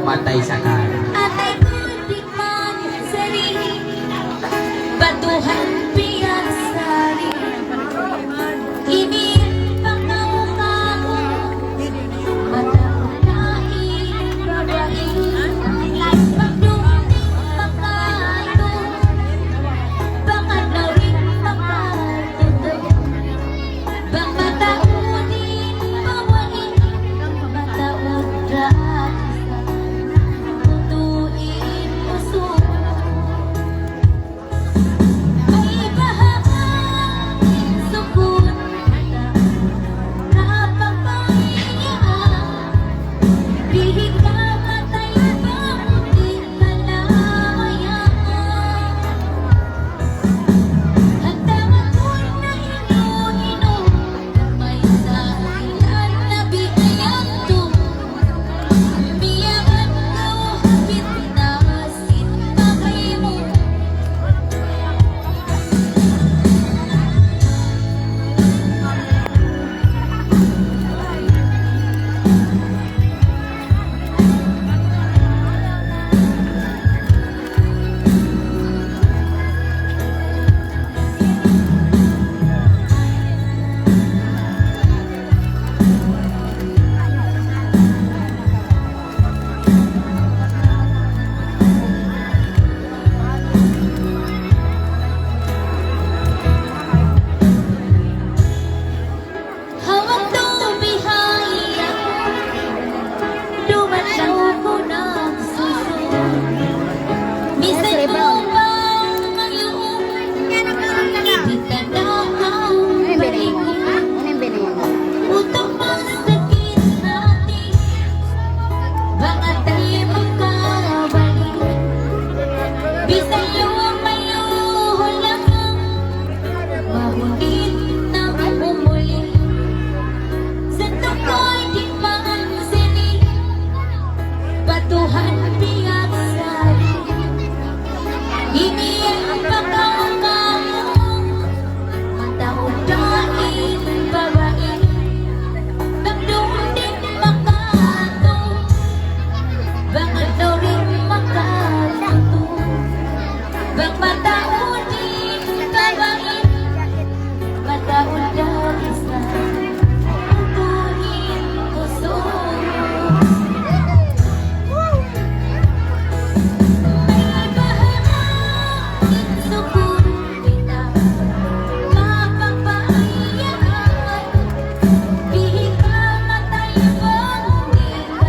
Matay sa kara. Atay kutikman sari, batuhan piyang sari. Ini pangkaw-kaw, mataunain babae. Pagdumating makato, bangat na rin makatuto. Bang mataunin bawain, mataud gratis. Tutuin puso, may bahaging sukun, napapahiyaan. Bihig ka matay bang di ka namayaan. Handang ako'y nahino-hino, may dahilan na bigayang to. Biyangan ko hapit na sinpakay mo. Hawak tumihaya, dumalaw ko ng suso. Minsan mo bang mayroong itinanakaw balikin? Utang pang sakit natin, baka tayo magkabalik. Bisan lumayo lang, mahulit na umuli. Sa tukoy di maansili, batuhan piyag sari. Iniyan pagkakamo, mataudain babae. Pagdumding makato, bangat daw rin makatuto. Bang mataunin babae, mataud daw isa. Tutuin puso, may bahaging sukun kita, mapapahiyaan. Bihig ka matay bang di ka